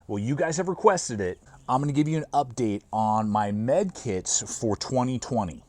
Well, you guys have requested it. I'm going to give you an update on my med kits for 2020.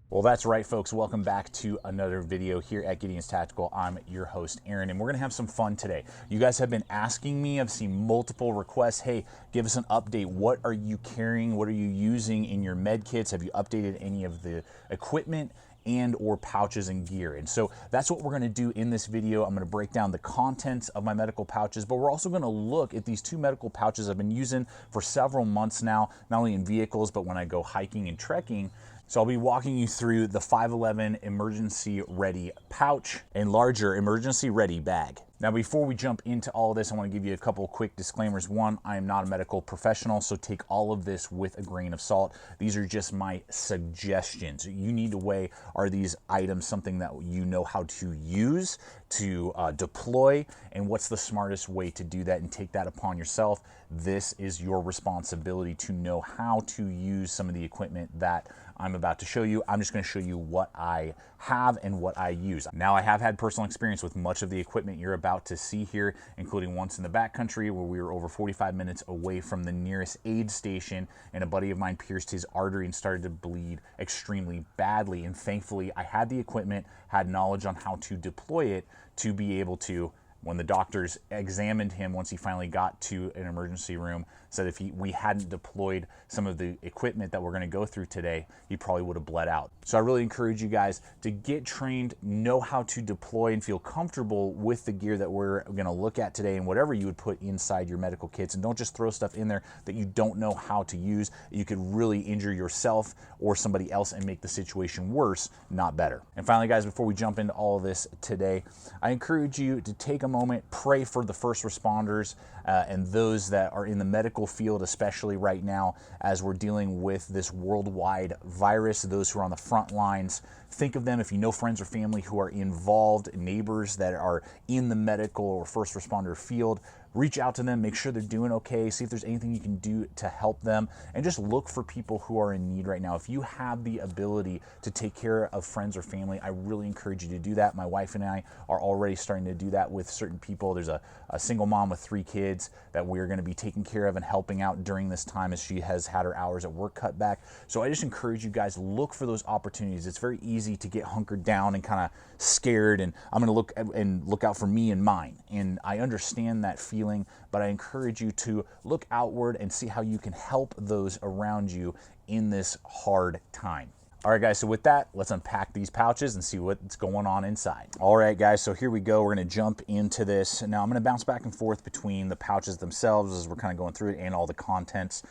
Well, that's right, folks. Welcome back to another video here at Gideonstactical. I'm your host, Aaron, and we're going to have some fun today. You guys have been asking me, I've seen multiple requests, hey, give us an update. What are you carrying? What are you using in your med kits? Have you updated any of the equipment and or pouches and gear? And so that's what we're going to do in this video. I'm going to break down the contents of my medical pouches, but we're also going to look at these two medical pouches I've been using for several months now, not only in vehicles, but when I go hiking and trekking. So I'll be walking you through the 511 emergency ready pouch and larger emergency ready bag. Now, before we jump into all of this, I want to give you a couple quick disclaimers. One, I am not a medical professional, so take all of this with a grain of salt. These are just my suggestions. You need to weigh, are these items something that you know how to use, to deploy, and what's the smartest way to do that, and take that upon yourself. This is your responsibility to know how to use some of the equipment that I'm about to show you. I'm just going to show you what I have and what I use. Now, I have had personal experience with much of the equipment you're about to see here, including once in the backcountry where we were over 45 minutes away from the nearest aid station, and a buddy of mine pierced his artery and started to bleed extremely badly. And thankfully, I had the equipment, had knowledge on how to deploy it to be able to, when the doctors examined him once he finally got to an emergency room, said if we hadn't deployed some of the equipment that we're going to go through today, he probably would have bled out. So I really encourage you guys to get trained, know how to deploy, and feel comfortable with the gear that we're going to look at today and whatever you would put inside your medical kits. And don't just throw stuff in there that you don't know how to use. You could really injure yourself or somebody else and make the situation worse, not better. And finally, guys, before we jump into all of this today, I encourage you to take a moment, pray for the first responders and those that are in the medical field, especially right now as we're dealing with this worldwide virus, those who are on the front lines. Think of them. If you know friends or family who are involved, neighbors that are in the medical or first responder field, reach out to them, make sure they're doing okay, see if there's anything you can do to help them, and just look for people who are in need right now. If you have the ability to take care of friends or family, I really encourage you to do that. My wife and I are already starting to do that with certain people. There's a single mom with 3 kids that we're going to be taking care of and helping out during this time as she has had her hours at work cut back. So I just encourage you guys, look for those opportunities. It's very easy to get hunkered down and kind of scared, and I'm going to look out for me and mine. And I understand that feeling, but I encourage you to look outward and see how you can help those around you in this hard time. All right, guys, so with that, let's unpack these pouches and see what's going on inside. All right, guys, so here we go. We're going to jump into this. Now, I'm going to bounce back and forth between the pouches themselves as we're kind of going through it and all the contents,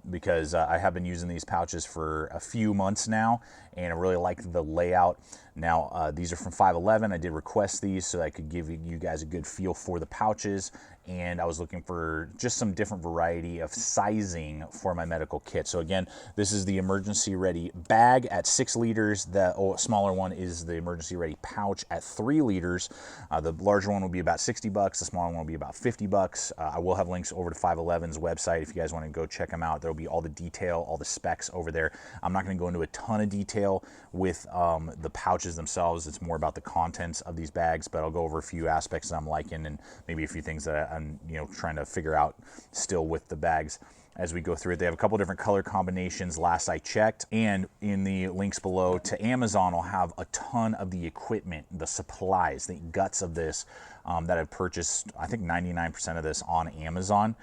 because I have been using these pouches for a few months now, and I really like the layout. Now, these are from 511. I did request these so I could give you guys a good feel for the pouches, and I was looking for just some different variety of sizing for my medical kit. So again, this is the emergency ready bag at 6 liters. The smaller one is the emergency ready pouch at 3 liters. The larger one will be about $60. The smaller one will be about $50. I will have links over to 511's website if you guys want to go check them out. There will be all the detail, all the specs over there. I'm not going to go into a ton of detail with the pouches themselves. It's more about the contents of these bags, but I'll go over a few aspects that I'm liking and maybe a few things that I'm trying to figure out still with the bags as we go through it. They have a couple different color combinations last I checked, and in the links below to Amazon, I'll have a ton of the equipment, the supplies, the guts of this that I've purchased. I think 99% of this on Amazon.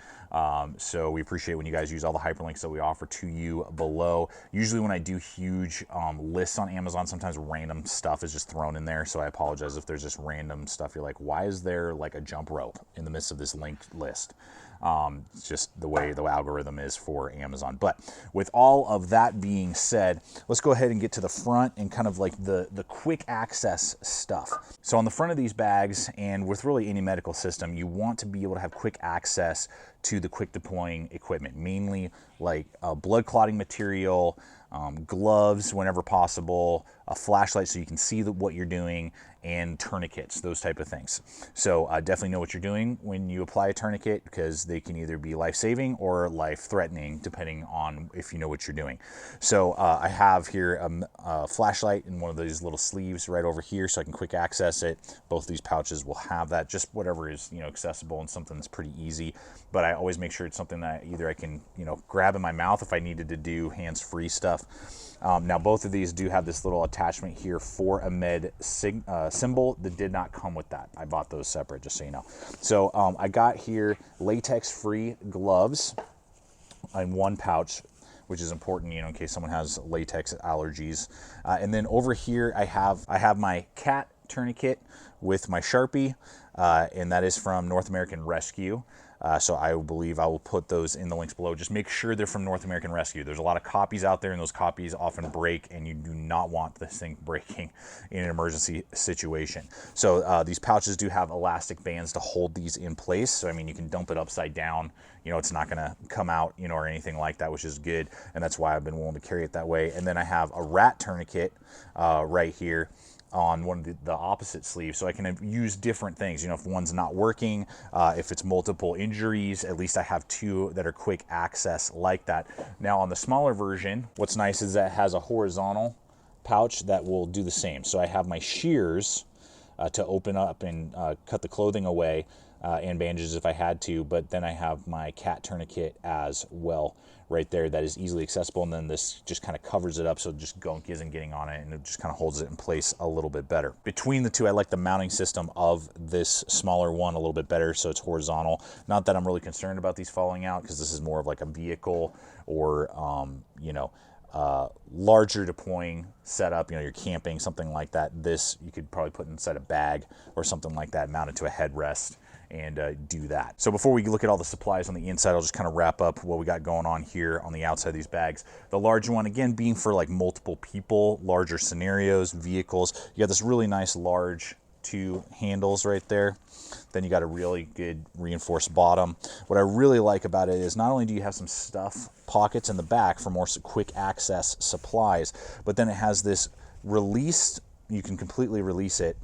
So we appreciate when you guys use all the hyperlinks that we offer to you below. Usually when I do huge lists on Amazon, sometimes random stuff is just thrown in there. So I apologize if there's just random stuff. You're like, why is there like a jump rope in the midst of this linked list? It's just the way the algorithm is for Amazon. But with all of that being said, let's go ahead and get to the front and kind of like the quick access stuff. So on the front of these bags, and with really any medical system, you want to be able to have quick access to the quick deploying equipment, mainly like blood clotting material, gloves whenever possible, a flashlight so you can see what you're doing, and tourniquets, those type of things. So definitely know what you're doing when you apply a tourniquet, because they can either be life-saving or life-threatening depending on if you know what you're doing. So I have here a flashlight in one of these little sleeves right over here so I can quick access it. Both of these pouches will have that, just whatever is, you know, accessible and something that's pretty easy. But I always make sure it's something that either I can, you know, grab in my mouth if I needed to do hands-free stuff. Now both of these do have this little attachment here for a med symbol that did not come with that. I bought those separate, just so you know. So I got here latex-free gloves in one pouch, which is important, you know, in case someone has latex allergies. And then over here I have my cat tourniquet with my Sharpie, and that is from North American Rescue. So I believe I will put those in the links below. Just make sure they're from North American Rescue. There's a lot of copies out there, and those copies often break, and you do not want this thing breaking in an emergency situation. So these pouches do have elastic bands to hold these in place. So, I mean, you can dump it upside down. You know, it's not going to come out, you know, or anything like that, which is good. And that's why I've been willing to carry it that way. And then I have a rat tourniquet right here on one of the opposite sleeves, so I can use different things. You know, if one's not working, if it's multiple injuries, at least I have two that are quick access like that. Now on the smaller version, what's nice is that it has a horizontal pouch that will do the same. So I have my shears to open up and cut the clothing away, and bandages if I had to, but then I have my cat tourniquet as well right there that is easily accessible, and then this just kind of covers it up so just gunk isn't getting on it, and it just kind of holds it in place a little bit better. Between the two, I like the mounting system of this smaller one a little bit better, so it's horizontal. Not that I'm really concerned about these falling out, because this is more of like a vehicle or you know, larger deploying setup, you know, you're camping, something like that. This you could probably put inside a bag or something like that, mount it to a headrest, and do that. So before we look at all the supplies on the inside, I'll just kind of wrap up what we got going on here on the outside of these bags. The larger one, again, being for like multiple people, larger scenarios, vehicles. You got this really nice large two handles right there. Then you got a really good reinforced bottom. What I really like about it is not only do you have some stuff pockets in the back for more quick access supplies, but then it has this released, you can completely release it,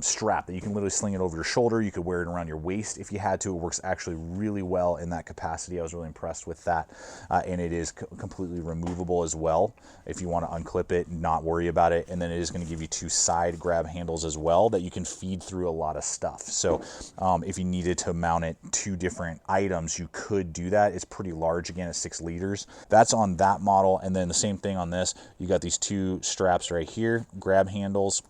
strap that you can literally sling it over your shoulder. You could wear it around your waist if you had to. It works actually really well in that capacity. I was really impressed with that. And it is completely removable as well if you want to unclip it, not worry about it. And then it is going to give you two side grab handles as well that you can feed through a lot of stuff. So if you needed to mount it to different items, you could do that. It's pretty large, again, it's 6 liters. That's on that model. And then the same thing on this. You got these two straps right here, grab handles.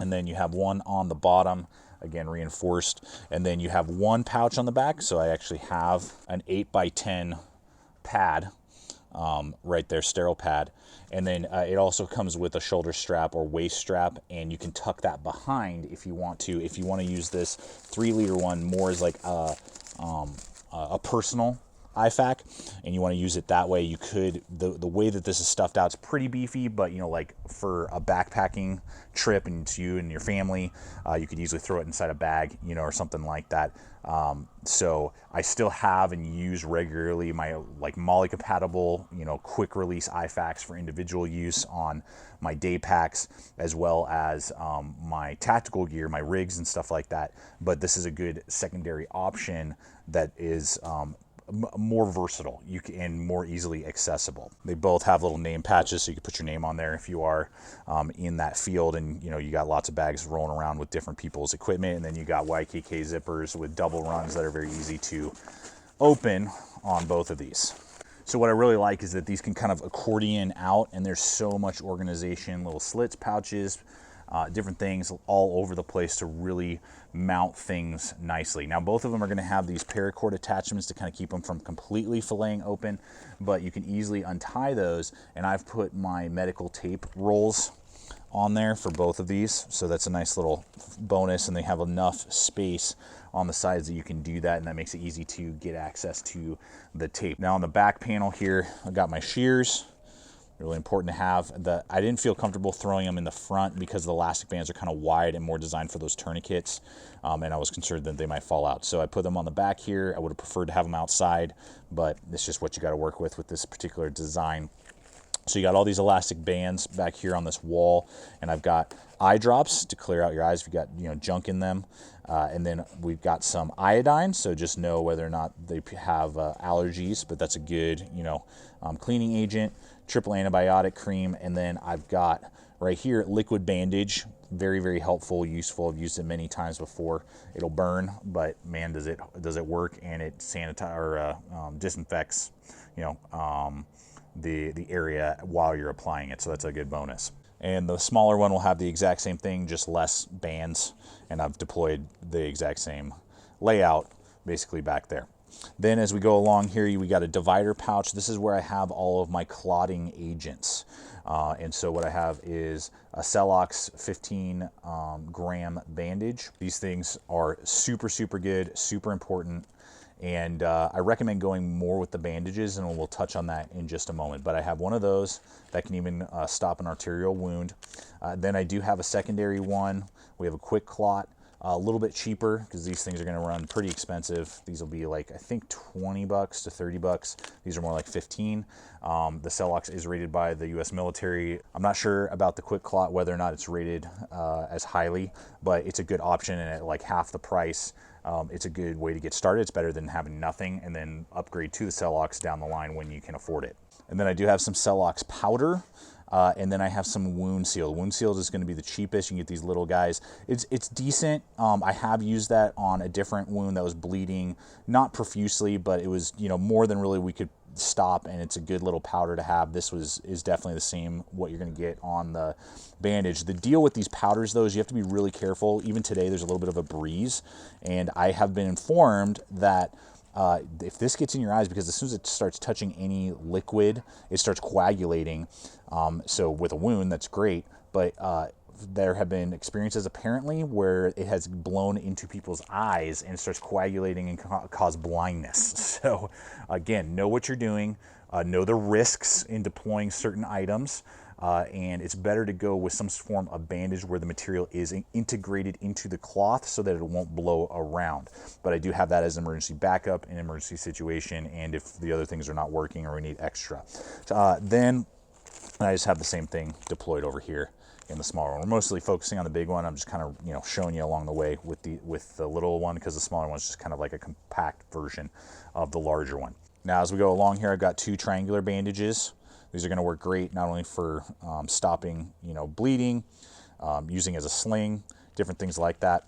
And then you have one on the bottom, again reinforced, and then you have one pouch on the back. So I actually have an 8x10 pad right there, sterile pad, and then it also comes with a shoulder strap or waist strap, and you can tuck that behind if you want to. If you want to use this 3-liter one more as like a personal IFAC, and you want to use it that way, you could. The way that this is stuffed out, it's pretty beefy, but you know, like for a backpacking trip and to you and your family, you could easily throw it inside a bag, you know, or something like that. So I still have and use regularly my like MOLLE compatible, you know, quick release IFACs for individual use on my day packs, as well as my tactical gear, my rigs and stuff like that. But this is a good secondary option that is more versatile and more easily accessible. They both have little name patches, so you can put your name on there if you are in that field, and you know, you got lots of bags rolling around with different people's equipment. And then you got YKK zippers with double runs that are very easy to open on both of these. So what I really like is that these can kind of accordion out, and there's so much organization, little slits, pouches, different things all over the place to really mount things nicely. Now both of them are going to have these paracord attachments to kind of keep them from completely filleting open, but you can easily untie those, and I've put my medical tape rolls on there for both of these, so that's a nice little bonus, and they have enough space on the sides that you can do that, and that makes it easy to get access to the tape. Now on the back panel here, I've got my shears Really important to have. I didn't feel comfortable throwing them in the front because the elastic bands are kind of wide and more designed for those tourniquets, and I was concerned that they might fall out. So I put them on the back here. I would have preferred to have them outside, but it's just what you got to work with this particular design. So you got all these elastic bands back here on this wall, and I've got eye drops to clear out your eyes if you got junk in them, and then we've got some iodine, so just know whether or not they have allergies, but that's a good cleaning agent, triple antibiotic cream, and then I've got right here liquid bandage. Very, very helpful, useful. I've used it many times before. It'll burn, but man, does it work, and it disinfects the area while you're applying it, so that's a good bonus. And the smaller one will have the exact same thing, just less bands, and I've deployed the exact same layout basically back there. Then as we go along here, we got a divider pouch. This is where I have all of my clotting agents. And so what I have is a Celox 15 gram bandage. These things are super, super good, super important. And I recommend going more with the bandages, and we'll touch on that in just a moment. But I have one of those that can even stop an arterial wound. Then I do have a secondary one. We have a quick clot. A little bit cheaper because these things are going to run pretty expensive. These will be like, I think, 20 bucks to 30 bucks. These are more like 15. The Celox is rated by the US military. I'm not sure about the quick clot, whether or not it's rated as highly, but it's a good option, and at like half the price, it's a good way to get started. It's better than having nothing and then upgrade to the Celox down the line when you can afford it. And then I do have some Celox powder. And then I have some wound seal. Wound seal is going to be the cheapest. You can get these little guys. It's decent. I have used that on a different wound that was bleeding, not profusely, but it was more than really we could stop, and it's a good little powder to have. This is definitely the same what you're going to get on the bandage. The deal with these powders, though, is you have to be really careful. Even today, there's a little bit of a breeze, and I have been informed that if this gets in your eyes, because as soon as it starts touching any liquid, it starts coagulating. So with a wound, that's great, but there have been experiences apparently where it has blown into people's eyes and starts coagulating and cause blindness. So again, know what you're doing, know the risks in deploying certain items. And it's better to go with some form of bandage where the material is integrated into the cloth so that it won't blow around. But I do have that as an emergency backup in an emergency situation, and if the other things are not working or we need extra. Then I just have the same thing deployed over here in the smaller one. We're mostly focusing on the big one. I'm just kind of showing you along the way with the little one, because the smaller one is just kind of like a compact version of the larger one. Now as we go along here, I've got two triangular bandages. These are going to work great not only for stopping bleeding, using as a sling, different things like that,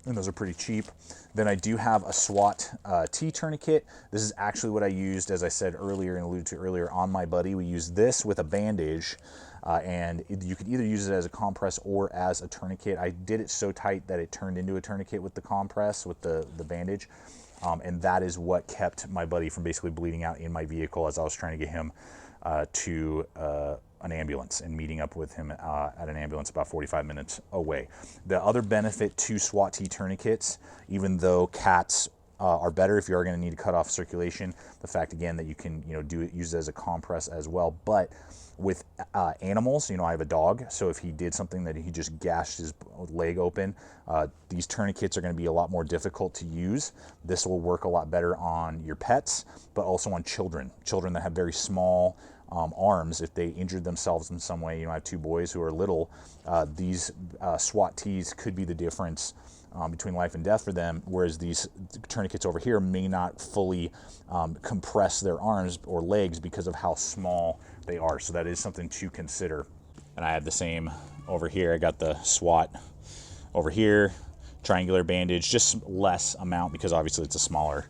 and those are pretty cheap. Then I do have a SWAT T tourniquet. This is actually what I used, as I said earlier and alluded to earlier, on my buddy. We used this with a bandage, and you could either use it as a compress or as a tourniquet. I did it so tight that it turned into a tourniquet with the compress, with the bandage. And that is what kept my buddy from basically bleeding out in my vehicle as I was trying to get him to an ambulance and meeting up with him at an ambulance about 45 minutes away. The other benefit to SWAT T tourniquets, even though cats are better if you are going to need to cut off circulation, the fact again that you can use it as a compress as well, but with animals, I have a dog, so if he did something that he just gashed his leg open, these tourniquets are going to be a lot more difficult to use. This will work a lot better on your pets, but also on children that have very small arms. If they injured themselves in some way, I have two boys who are little, these SWAT Ts could be the difference between life and death for them, whereas these tourniquets over here may not fully compress their arms or legs because of how small they are. So that is something to consider. And I have the same over here. I got the SWAT over here, triangular bandage, just less amount because obviously it's a smaller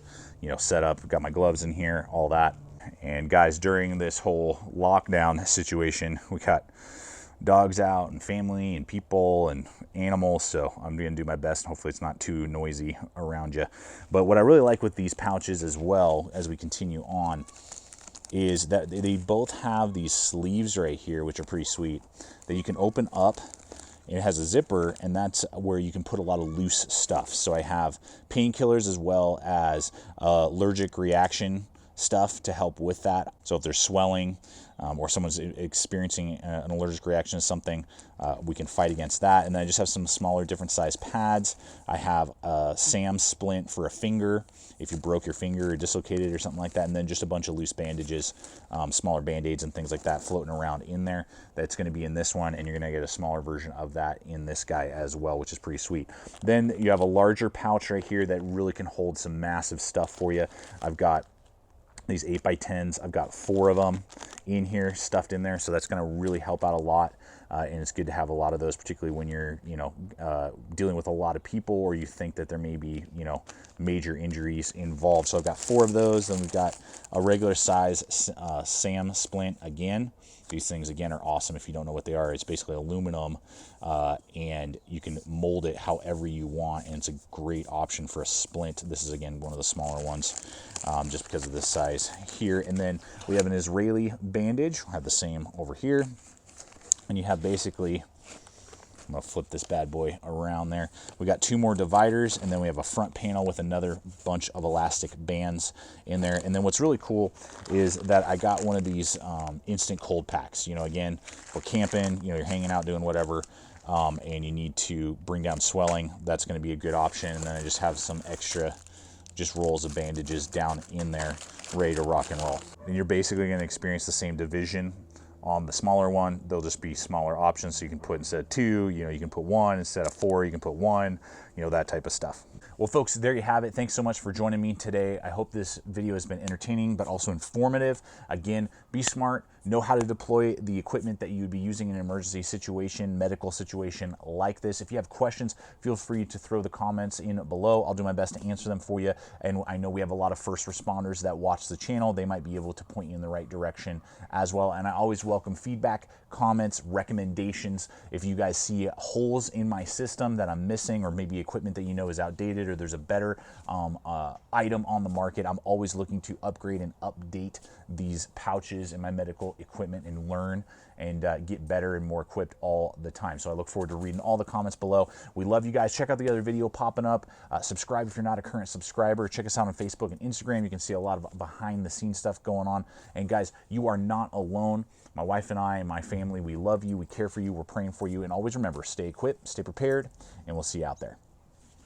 setup. I've got my gloves in here, all that. And guys, during this whole lockdown situation, we got dogs out and family and people and animals, so I'm going to do my best. Hopefully it's not too noisy around you. But what I really like with these pouches as well, as we continue on, is that they both have these sleeves right here, which are pretty sweet, that you can open up. It has a zipper, and that's where you can put a lot of loose stuff. So I have painkillers as well as allergic reaction stuff to help with that. So if there's swelling or someone's experiencing an allergic reaction to something, we can fight against that. And then I just have some smaller, different size pads. I have a SAM splint for a finger, if you broke your finger or dislocated or something like that, and then just a bunch of loose bandages, smaller band-aids and things like that floating around in there. That's going to be in this one, and you're going to get a smaller version of that in this guy as well, which is pretty sweet. Then you have a larger pouch right here that really can hold some massive stuff for you. I've got these 8x10s. I've got 4 of them in here, stuffed in there, so that's going to really help out a lot. And it's good to have a lot of those, particularly when you're, dealing with a lot of people, or you think that there may be, major injuries involved. So I've got 4 of those. Then we've got a regular size SAM splint again. These things, again, are awesome if you don't know what they are. It's basically aluminum, and you can mold it however you want, and it's a great option for a splint. This is, again, one of the smaller ones, just because of this size here. And then we have an Israeli bandage. We'll have the same over here. And you have basically, I'm going to flip this bad boy around there. We got 2 more dividers, and then we have a front panel with another bunch of elastic bands in there. And then what's really cool is that I got one of these instant cold packs. Again, we're camping, you're hanging out doing whatever, and you need to bring down swelling. That's going to be a good option. And then I just have some extra just rolls of bandages down in there, ready to rock and roll. And you're basically going to experience the same division. On the smaller one, they'll just be smaller options, so you can put instead of 2, you can put 1 instead of 4, you can put 1, that type of stuff. Well, folks, there you have it. Thanks so much for joining me today. I hope this video has been entertaining, but also informative. Again, be smart, know how to deploy the equipment that you'd be using in an emergency situation, medical situation like this. If you have questions, feel free to throw the comments in below. I'll do my best to answer them for you. And I know we have a lot of first responders that watch the channel. They might be able to point you in the right direction as well. And I always welcome feedback, comments, recommendations. If you guys see holes in my system that I'm missing, or maybe equipment that is outdated, or there's a better item on the market, I'm always looking to upgrade and update these pouches and my medical equipment and learn and get better and more equipped all the time. So I look forward to reading all the comments below. We love you guys. Check out the other video popping up. Subscribe if you're not a current subscriber. Check us out on Facebook and Instagram. You can see a lot of behind the scenes stuff going on. And guys, you are not alone. My wife and I and my family, we love you, we care for you, we're praying for you. And always remember, stay equipped, stay prepared, and we'll see you out there.